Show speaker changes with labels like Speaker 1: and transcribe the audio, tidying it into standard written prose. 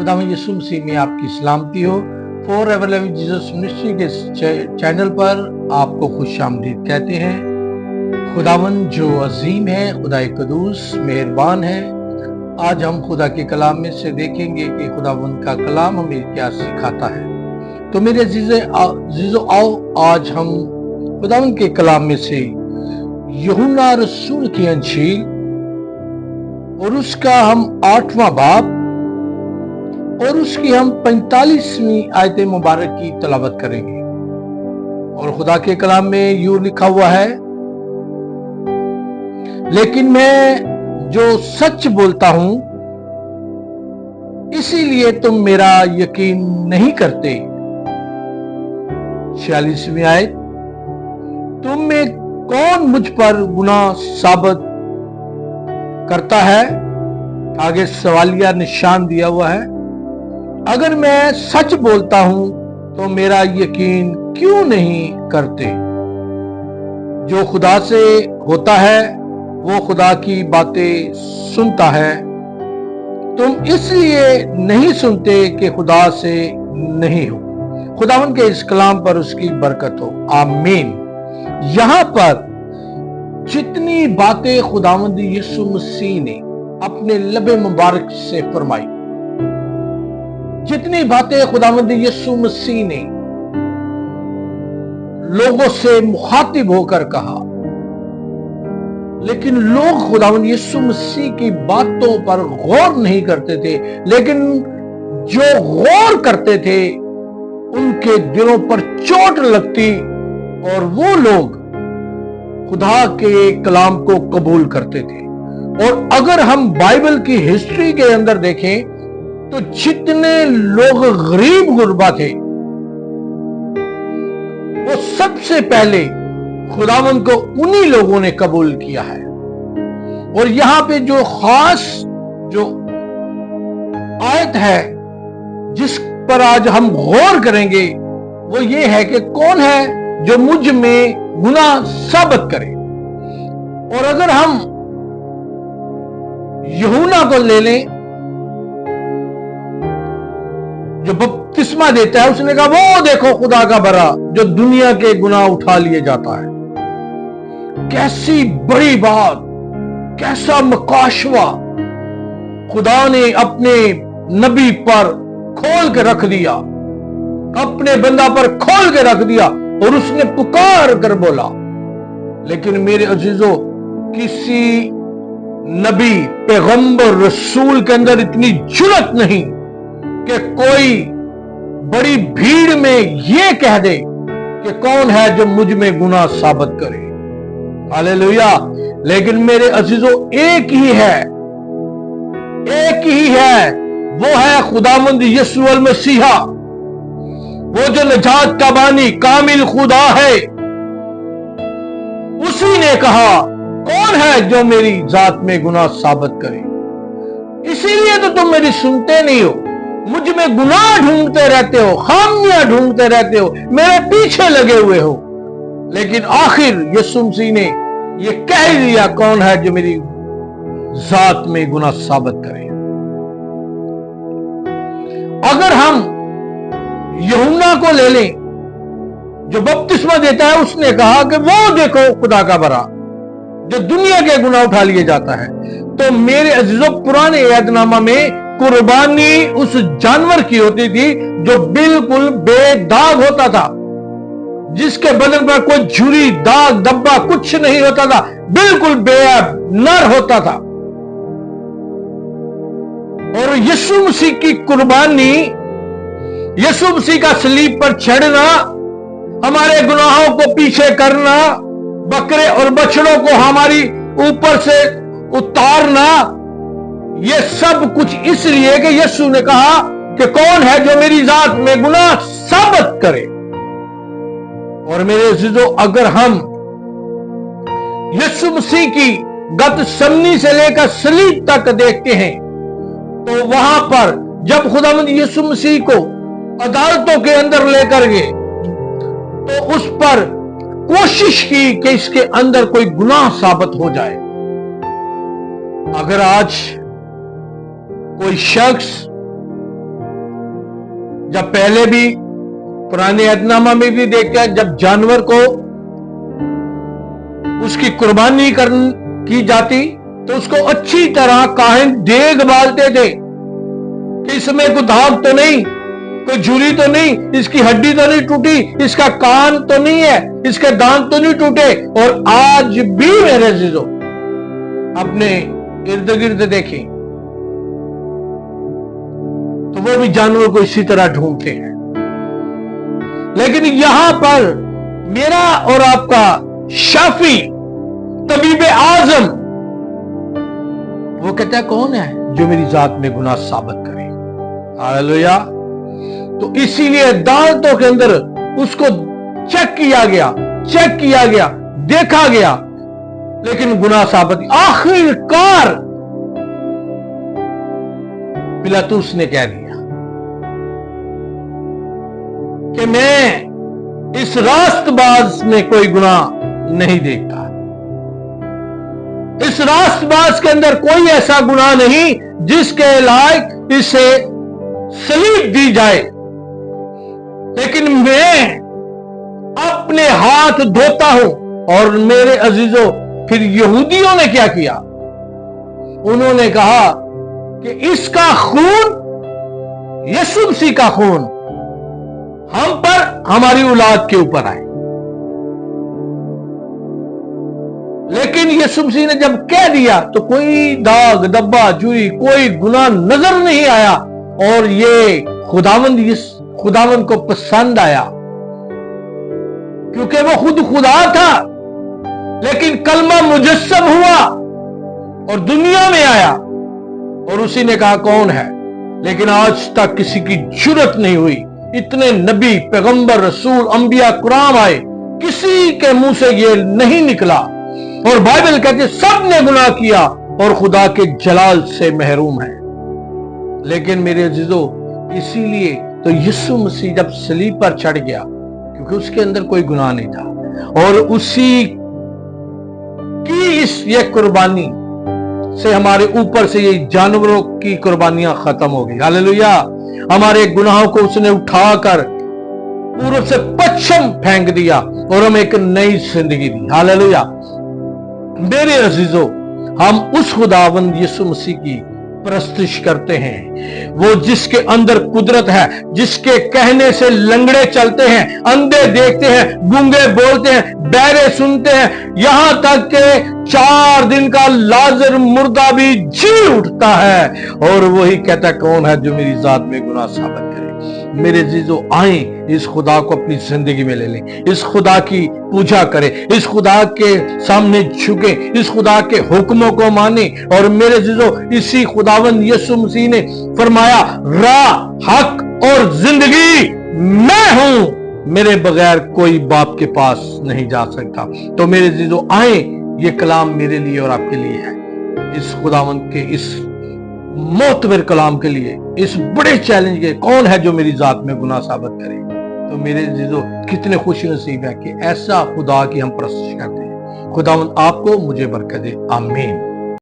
Speaker 1: खुदावंद यीशु मसीह में आपकी सलामती हो। For ever living Jesus ministry के चैनल पर आपको खुशामदीद कहते हैं। खुदावंद जो अजीम है, खुदा कदूस मेहरबान है। आज हम खुदा के कलाम में से देखेंगे कि खुदावंद का कलाम हमें क्या सिखाता है। तो मेरे अजीजो आओ आज हम खुदावंद के कलाम में से यूहन्ना रसूल की अंजील और उसका हम 8वां बाब और उसकी हम 45वीं आयत मुबारक की तलावत करेंगे। और खुदा के कलाम में यूं लिखा हुआ है, लेकिन मैं जो सच बोलता हूं इसीलिए तुम मेरा यकीन नहीं करते। 46वीं आयत, तुम में कौन मुझ पर गुनाह साबित करता है? आगे सवालिया निशान दिया हुआ है। अगर मैं सच बोलता हूं तो मेरा यकीन क्यों नहीं करते? जो खुदा से होता है वो खुदा की बातें सुनता है। तुम इसलिए नहीं सुनते कि खुदा से नहीं हो। खुदावंद के इस कलाम पर उसकी बरकत हो, आमीन। यहां पर जितनी बातें खुदावंद यीशु मसीह ने अपने लबे मुबारक से फरमाई, जितनी बातें खुदावंद यीशु मसीह ने लोगों से मुखातिब होकर कहा, लेकिन लोग खुदावंद यीशु मसीह की बातों पर गौर नहीं करते थे। लेकिन जो गौर करते थे उनके दिलों पर चोट लगती और वो लोग खुदा के कलाम को कबूल करते थे। और अगर हम बाइबल की हिस्ट्री के अंदर देखें तो जितने लोग गरीब गुरबा थे वो सबसे पहले खुदावंद को उन्हीं लोगों ने कबूल किया है। और यहां पे जो खास जो आयत है जिस पर आज हम गौर करेंगे वो ये है कि कौन है जो मुझ में गुनाह साबित करे। और अगर हम यूहन्ना को ले लें जो बपतिस्मा देता है, उसने कहा वो देखो खुदा का बरा जो दुनिया के गुनाह उठा लिए जाता है। कैसी बड़ी बात, कैसा मुकाशवा खुदा ने अपने नबी पर खोल के रख दिया, अपने बंदा पर खोल के रख दिया। और उसने पुकार कर बोला। लेकिन मेरे अजीजों, किसी नबी पैगंबर रसूल के अंदर इतनी जुर्रत नहीं कि कोई बड़ी भीड़ में यह कह दे कि कौन है जो मुझ में गुनाह साबित करे। हालेलुया। लेकिन मेरे अजीजों, एक ही है, वो है खुदावंद यीशु अल मसीहा, वो जो नजात का बानी कामिल खुदा है। उसी ने कहा कौन है जो मेरी जात में गुनाह साबित करे। इसीलिए तो तुम मेरी सुनते नहीं हो, मुझ में गुनाह ढूंढते रहते हो, खामियां ढूंढते रहते हो, मेरे पीछे लगे हुए हो। लेकिन आखिर यीशु मसीह ने ये कह दिया कौन है जो मेरी जात में गुनाह साबित करे। अगर हम यूहन्ना को ले लें जो बपतिस्मा देता है, उसने कहा कि वो देखो खुदा का बरा जो दुनिया के गुनाह उठा लिए जाता है। तो मेरे अजीजों, पुराने यादनामा में कुर्बानी उस जानवर की होती थी जो बिल्कुल बेदाग होता था, जिसके बदन पर कोई झुर्री, दाग, धब्बा कुछ नहीं होता था, बिल्कुल बेअब नर होता था। और यीशु मसीह की कुर्बानी, यीशु मसीह का सलीब पर चढ़ना, हमारे गुनाहों को पीछे करना, बकरे और बछड़ों को हमारी ऊपर से उतारना, ये सब कुछ इसलिए कि यीशु ने कहा कि कौन है जो मेरी जात में गुनाह साबित करे। और मेरे अजीजों, अगर हम यीशु मसीह की गतसमनी से लेकर सलीब तक देखते हैं तो वहां पर जब खुदावंद यीशु मसीह को अदालतों के अंदर लेकर गए तो उस पर कोशिश की कि इसके अंदर कोई गुनाह साबित हो जाए। अगर आज कोई शख्स जब पहले भी पुराने अहदनामा में भी देखते हैं, जब जानवर को उसकी कुर्बानी की जाती तो उसको अच्छी तरह काहिन देख भालते थे कि इसमें कोई दाग तो नहीं, कोई झुर्री तो नहीं, इसकी हड्डी तो नहीं टूटी, इसका कान तो नहीं है, इसके दांत तो नहीं टूटे। और आज भी मेरे अजीजों अपने इर्द गिर्द देखें तो वो भी जानवर को इसी तरह ढूंढते हैं। लेकिन यहां पर मेरा और आपका शाफी, तबीब आजम, वो कहता है कौन है जो मेरी जात में गुनाह साबित करे। हालेलुया। तो इसीलिए अदालतों के अंदर उसको चेक किया गया, देखा गया, लेकिन गुनाह साबित। आखिरकार पिलातुस ने कह दिया कि मैं इस रास्तबाज में कोई गुनाह नहीं देखता, इस रास्तबाज के अंदर कोई ऐसा गुनाह नहीं जिसके लायक इसे सलीब दी जाए। लेकिन मैं अपने हाथ धोता हूं। और मेरे अजीजों, फिर यहूदियों ने क्या किया? उन्होंने कहा कि इसका खून, यीशु मसीह का खून हम पर, हमारी औलाद के ऊपर आए। लेकिन यीशु मसीह ने जब कह दिया तो कोई दाग, धब्बा, झुर्री, कोई गुनाह नजर नहीं आया। और ये खुदावंद को पसंद आया, क्योंकि वो खुद खुदा था, लेकिन कलमा मुजस्सम हुआ और दुनिया में आया। और उसी ने कहा कौन है। लेकिन आज तक किसी की जुर्रत नहीं हुई। इतने नबी, पैगंबर, रसूल, अंबिया, कुरान आए, किसी के मुंह से ये नहीं निकला। और बाइबल कहती सब ने गुनाह किया और खुदा के जलाल से महरूम है। लेकिन मेरे अजीजों, इसीलिए तो यीशु मसीह जब सलीब पर चढ़ गया, क्योंकि उसके अंदर कोई गुनाह नहीं था, और उसी की ये कुर्बानी से हमारे ऊपर से ये जानवरों की कुर्बानियां खत्म हो गई। हालेलुया। हमारे गुनाहों को उसने उठाकर पूर्व से पश्चिम फेंक दिया और हमें एक नई जिंदगी दी। हालेलुया। मेरे अजीजों, हम उस खुदावंद यीशु मसीह की परस्तिश करते हैं, वो जिसके अंदर कुदरत है, जिसके कहने से लंगड़े चलते हैं, अंधे देखते हैं, गूंगे बोलते हैं, बहरे सुनते हैं, यहां तक के 4 दिन का लाजर मुर्दा भी जी उठता है। और वही कहता है कौन है जो मेरी जात में गुनाह साबित करे। मेरे जीजो, आए इस खुदा को अपनी जिंदगी में ले लें, इस खुदा की पूजा करें, इस खुदा के सामने झुके, इस खुदा के हुक्मों को माने। और मेरे जीजो, इसी खुदावंद यीशु मसीह ने फरमाया, राह, हक और जिंदगी मैं हूं, मेरे बगैर कोई बाप के पास नहीं जा सकता। तो मेरे जीजो, आए, ये कलाम मेरे लिए और आपके लिए है। इस खुदावंद के इस मोतबर कलाम के लिए, इस बड़े चैलेंज के, कौन है जो मेरी जात में गुनाह साबित करे। तो मेरे जीजो, कितने खुशी नसीब है कि ऐसा खुदा की हम परस्तिश करते हैं। खुदावंद आपको मुझे बरकत दे। आमीन।